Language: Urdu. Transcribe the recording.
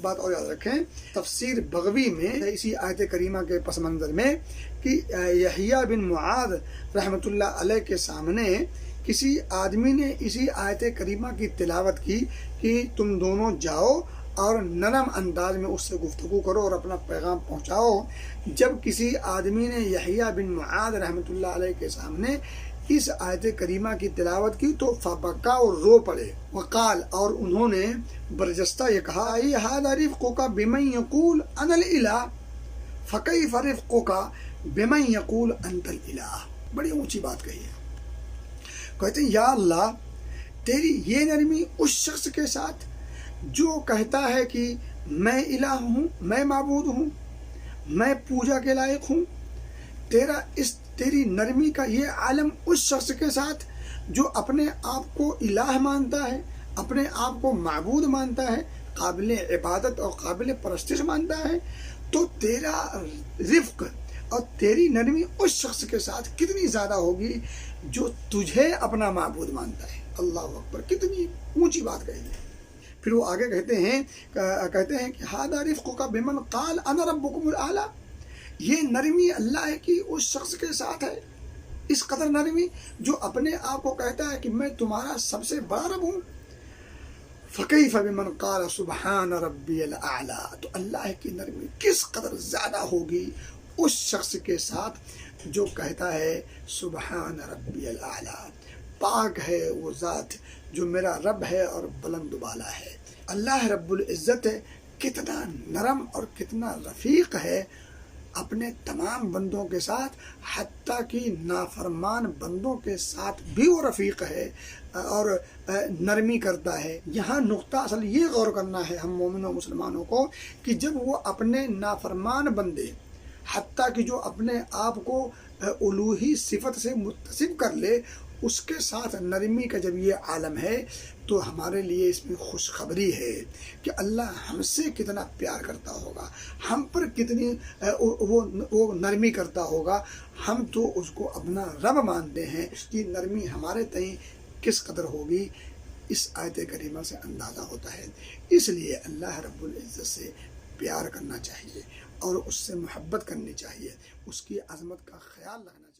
بات اور یاد رکھیں، تفسیر بغوی میں اسی آیت کریمہ کے پس منظر میں کہ یحییٰ بن معاذ رحمۃ اللہ علیہ کے سامنے کسی آدمی نے اسی آیت کریمہ کی تلاوت کی کہ تم دونوں جاؤ اور نرم انداز میں اس سے گفتگو کرو اور اپنا پیغام پہنچاؤ۔ جب کسی آدمی نے یحییٰ بن معاذ رحمۃ اللہ علیہ کے سامنے اس آیت کریمہ کی تلاوت کی تو فبکا اور رو پڑے، وقال اور انہوں نے برجستہ یہ کہا ھذا رفقک بمن یقول انا الالہ فکیف رفقک بمن یقول انت الالہ۔ بڑی اونچی بات کہی ہے، کہتے ہیں یا اللہ تیری یہ نرمی اس شخص کے ساتھ جو کہتا ہے کہ میں الہ ہوں، میں معبود ہوں، میں پوجا کے لائق ہوں، تیری نرمی کا یہ عالم اس شخص کے ساتھ جو اپنے آپ کو الہ مانتا ہے، اپنے آپ کو معبود مانتا ہے، قابل عبادت اور قابل پرستش مانتا ہے، تو تیرا رفق اور تیری نرمی اس شخص کے ساتھ کتنی زیادہ ہوگی جو تجھے اپنا معبود مانتا ہے۔ اللہ اکبر، کتنی اونچی بات کہی ہے۔ پھر وہ آگے کہتے ہیں کہ ھذا رفقک بمن قال انا ربکم الاعلی، یہ نرمی اللہ کی اس شخص کے ساتھ ہے، اس قدر نرمی جو اپنے آپ کو کہتا ہے کہ میں تمہارا سب سے بڑا رب ہوں۔ فکیف بمن قال سبحان ربی الاعلی، تو اللہ کی نرمی کس قدر زیادہ ہوگی اس شخص کے ساتھ جو کہتا ہے سبحان ربی الاعلی، پاک ہے وہ ذات جو میرا رب ہے اور بلند بالا ہے۔ اللہ رب العزت کتنا نرم اور کتنا رفیق ہے اپنے تمام بندوں کے ساتھ، حتیٰ کہ نافرمان بندوں کے ساتھ بھی وہ رفیق ہے اور نرمی کرتا ہے۔ یہاں نقطہ اصل یہ غور کرنا ہے ہم مومنوں مسلمانوں کو کہ جب وہ اپنے نافرمان بندے، حتیٰ کہ جو اپنے آپ کو الوہی صفت سے متصف کر لے، اس کے ساتھ نرمی کا جب یہ عالم ہے تو ہمارے لیے اس میں خوشخبری ہے کہ اللہ ہم سے کتنا پیار کرتا ہوگا، ہم پر کتنی وہ نرمی کرتا ہوگا۔ ہم تو اس کو اپنا رب مانتے ہیں، اس کی نرمی ہمارے تئیں کس قدر ہوگی اس آیت کریمہ سے اندازہ ہوتا ہے۔ اس لیے اللہ رب العزت سے پیار کرنا چاہیے اور اس سے محبت کرنی چاہیے، اس کی عظمت کا خیال رکھنا چاہیے۔